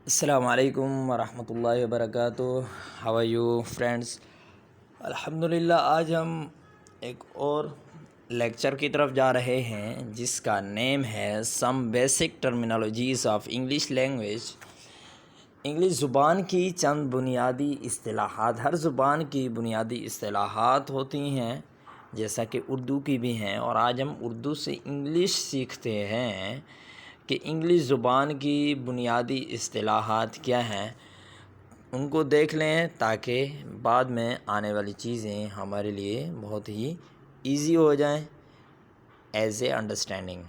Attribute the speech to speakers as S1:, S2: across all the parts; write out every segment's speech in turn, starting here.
S1: السلام علیکم ورحمۃ اللہ وبرکاتہ. How are you friends? الحمدللہ آج ہم ایک اور لیکچر کی طرف جا رہے ہیں جس کا نیم ہے some basic terminologies of English language. English زبان کی چند بنیادی اصطلاحات. ہر زبان کی بنیادی اصطلاحات ہوتی ہیں جیسا کہ اردو کی بھی ہیں، اور آج ہم اردو سے انگلش سیکھتے ہیں کہ انگلش زبان کی بنیادی اصطلاحات کیا ہیں، ان کو دیکھ لیں تاکہ بعد میں آنے والی چیزیں ہمارے لیے بہت ہی ایزی ہو جائیں ایز اے انڈرسٹینڈنگ.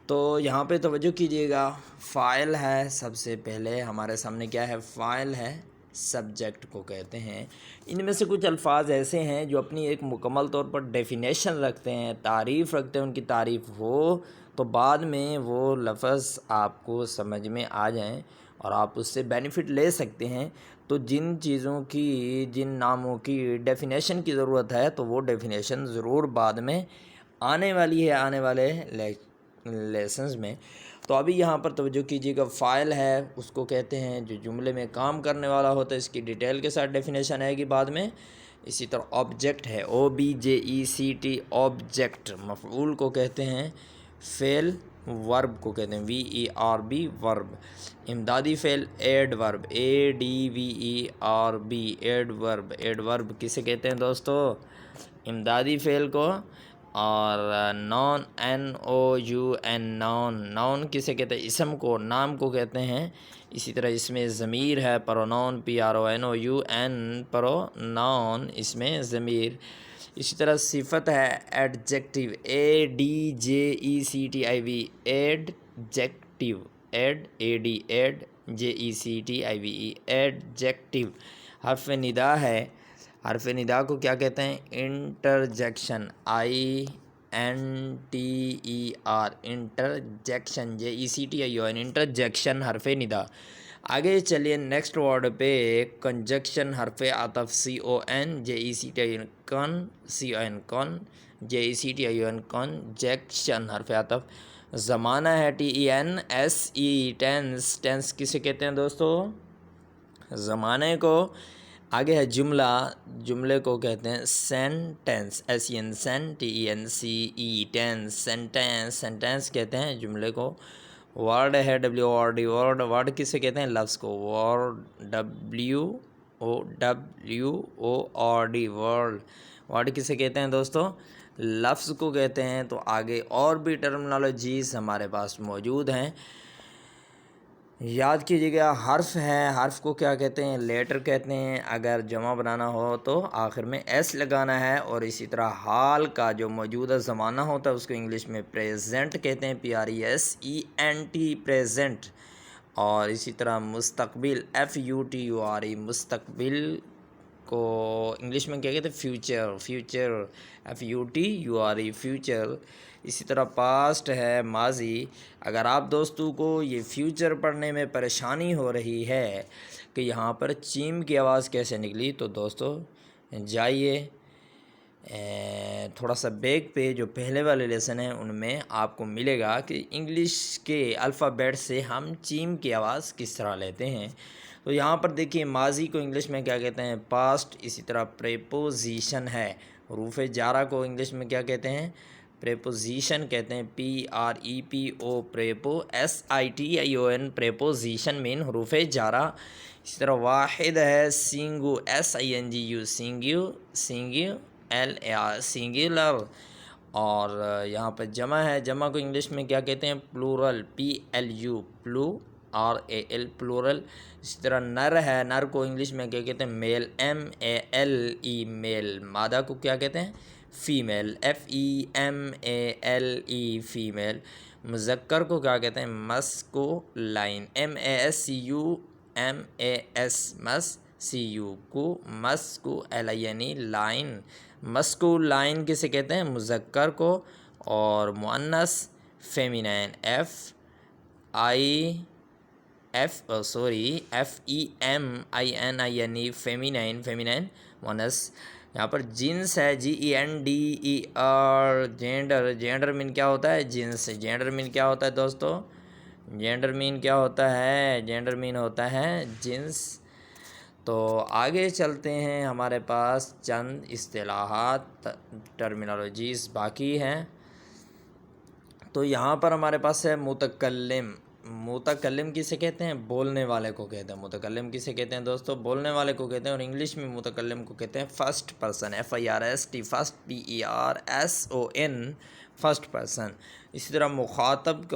S1: تو یہاں پہ توجہ کیجیے گا. فاعل ہے سب سے پہلے ہمارے سامنے. کیا ہے؟ فاعل ہے، سبجیکٹ کو کہتے ہیں. ان میں سے کچھ الفاظ ایسے ہیں جو اپنی ایک مکمل طور پر ڈیفینیشن رکھتے ہیں، تعریف رکھتے ہیں. ان کی تعریف ہو تو بعد میں وہ لفظ آپ کو سمجھ میں آ جائیں اور آپ اس سے بینیفٹ لے سکتے ہیں. تو جن چیزوں کی، جن ناموں کی ڈیفینیشن کی ضرورت ہے تو وہ ڈیفینیشن ضرور بعد میں آنے والی ہے، آنے والے لیسنز میں. تو ابھی یہاں پر توجہ کیجیے گا. فاعل ہے اس کو کہتے ہیں جو جملے میں کام کرنے والا ہوتا ہے. اس کی ڈیٹیل کے ساتھ ڈیفینیشن آئے گی بعد میں. اسی طرح آبجیکٹ ہے، OBJECT، آبجیکٹ. مفعول کو کہتے ہیں، فعل ورب کو کہتے ہیں، VERB ورب. امدادی فعل ایڈ ورب، ADVERB ایڈ ورب. ایڈ ورب کسے کہتے ہیں دوستو؟ امدادی فعل کو. اور نون NOUN، نون کسے کہتے ہیں؟ اسم کو، نام کو کہتے ہیں. اسی طرح اس میں ضمیر ہے، پرونون PRONOUN، پرونون اس میں ضمیر. اسی طرح صفت ہے adjective, ADJECTIV adjective. ADJECTIVE adjective. حرف ندا ہے. حرف ندا کو کیا کہتے ہیں؟ انٹرجیکشن، INTER انٹرجیکشن، JECTION انٹرجیکشن حرف ندا. آگے چلیے نیکسٹ ورڈ پہ. کنجکشن حرف عطف، CONJECTION کن، JECTION کنجیکشن حرف عطف. زمانہ ہے، TENSE ٹینس. ٹینس کسے کہتے ہیں دوستو؟ زمانے کو. آگے ہے جملہ. جملے کو کہتے ہیں سینٹینس، SEN ٹینس. سینٹینس، سینٹینس کہتے ہیں جملے کو. ورڈ ہے WORD ورڈ. ورڈ کسے کہتے ہیں؟ لفظ کو. Word WORD word. ورڈ کسے کہتے ہیں دوستو؟ لفظ کو کہتے ہیں. تو آگے اور بھی ٹرمنالوجیز ہمارے پاس موجود ہیں، یاد کیجیے گا. حرف ہے، حرف کو کیا کہتے ہیں؟ لیٹر کہتے ہیں. اگر جمع بنانا ہو تو آخر میں S لگانا ہے. اور اسی طرح حال کا جو موجودہ زمانہ ہوتا ہے اس کو انگلش میں پریزنٹ کہتے ہیں، PRESENT پریزنٹ. اور اسی طرح مستقبل، FUTURE مستقبل کو انگلش میں کیا کہتے ہیں؟ فیوچر. Future FUTURE future. اسی طرح پاسٹ ہے، ماضی. اگر آپ دوستوں کو یہ فیوچر پڑھنے میں پریشانی ہو رہی ہے کہ یہاں پر چیم کی آواز کیسے نکلی، تو دوستو جائیے تھوڑا سا بیک پہ. جو پہلے والے لیسن ہیں ان میں آپ کو ملے گا کہ انگلش کے الفابیٹ سے ہم چیم کی آواز کس طرح لیتے ہیں. تو یہاں پر دیکھیے ماضی کو انگلش میں کیا کہتے ہیں؟ پاسٹ. اسی طرح پریپوزیشن ہے. حروف جارہ کو انگلش میں کیا کہتے ہیں؟ پریپوزیشن کہتے ہیں، PREPO پریپو. SITION پریپوزیشن مین حروف جارہ. اسی طرح واحد ہے، سینگو، SINGU سینگولر. اور یہاں پہ جمع ہے. جمع کو انگلش میں کیا کہتے ہیں؟ Plural, PLURAL plural. اسی طرح نر ہے. نر کو انگلش میں کیا کہتے ہیں؟ میل، MALE میل. مادہ کو کیا کہتے ہیں؟ Female, FEMALE female. مذکر کو کیا کہتے ہیں؟ مسکولائن، MASCU کو مسکولائن لائن. مسکولائن کسے کہتے ہیں؟ مذکر کو. اور مؤنث فیمینین، FEMININE فیمینین مؤنث. یہاں پر جنس ہے، GENDER جینڈر. جینڈر مین کیا ہوتا ہے؟ جنس. جینڈر مین کیا ہوتا ہے دوستو؟ جینڈر مین کیا ہوتا ہے؟ جینڈر مین ہوتا ہے جنس۔ تو آگے چلتے ہیں، ہمارے پاس چند اصطلاحات ٹرمینالوجیز باقی ہیں۔ تو یہاں پر ہمارے پاس ہے متکلم۔ متکلم کسے کہتے ہیں؟ بولنے والے کو کہتے ہیں۔ متکلم کسے کہتے ہیں دوستو؟ بولنے والے کو کہتے ہیں، اور انگلش میں متکلم کو کہتے ہیں first person, FIRST، first PERSON، first person. اسی طرح مخاطب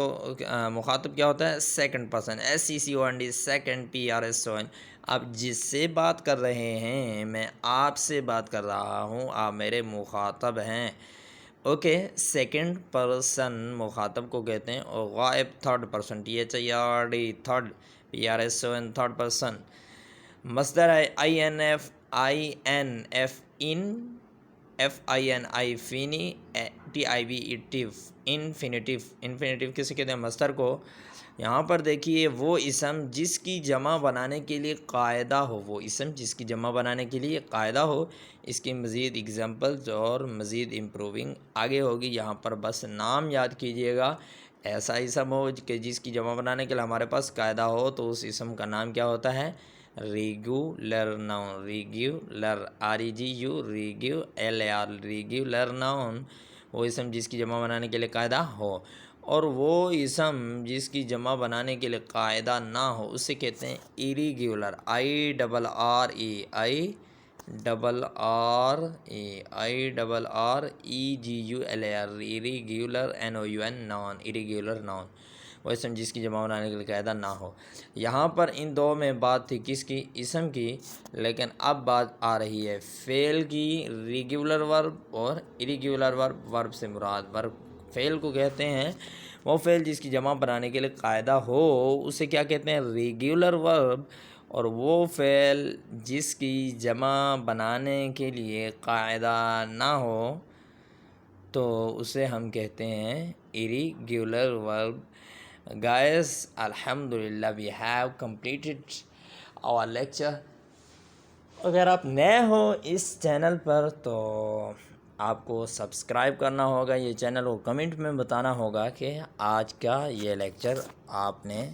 S1: کیا ہوتا ہے؟ Second person, SECOND، second PRSON۔ آپ جس سے بات کر رہے ہیں، میں آپ سے بات کر رہا ہوں، آپ میرے مخاطب ہیں۔ اوکے، سیکنڈ پرسن مخاطب کو کہتے ہیں، اور غائب third person, THIRD، third PRSON، third person. مصدر ہے INF، FINI، فینی، TIV، انفینیٹیو۔ انفینیٹیو کسے کہتے ہیں؟ مصدر کو۔ یہاں پر دیکھیے، وہ اسم جس کی جمع بنانے کے لیے قاعدہ ہو، وہ اسم جس کی جمع بنانے کے لیے قاعدہ ہو۔ اس کی مزید ایگزامپلز اور مزید امپروونگ آگے ہوگی، یہاں پر بس نام یاد کیجئے گا۔ ایسا اسم ہو کہ جس کی جمع بنانے کے لیے ہمارے پاس قاعدہ ہو، تو اس اسم کا نام کیا ہوتا ہے؟ Regular noun. Regular, REGU، REGULAR، regular noun. وہ اسم جس کی جمع بنانے کے لیے قاعدہ ہو، اور وہ اسم جس کی جمع بنانے کے لیے قاعدہ نہ ہو، اسے کہتے ہیں ایریگولر، IRREGULAR، ایریگولر، NOUN، ایریگولر ناؤن۔ وہ اسم جس کی جمع بنانے کے لیے قاعدہ نہ ہو۔ یہاں پر ان دو میں بات تھی کس کی؟ اسم کی۔ لیکن اب بات آ رہی ہے فعل کی، ریگولر ورب اور ایریگولر ورب۔ ورب سے مراد، ورب فعل کو کہتے ہیں وہ فعل جس کی جمع بنانے کے لیے قاعدہ ہو، اسے کیا کہتے ہیں؟ ریگولر ورب۔ اور وہ فعل جس کی جمع بنانے کے لیے قاعدہ نہ ہو، تو اسے ہم کہتے ہیں irregular verb۔ Guys, alhamdulillah we have completed our lecture۔ اگر آپ نئے ہو اس چینل پر تو آپ کو سبسکرائب کرنا ہوگا یہ چینل، کو کمنٹ میں بتانا ہوگا کہ آج کا یہ لیکچر آپ نے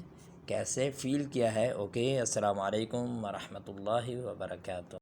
S1: کیسے فیل کیا ہے۔ اوکے، السلام علیکم ورحمۃ اللہ وبرکاتہ۔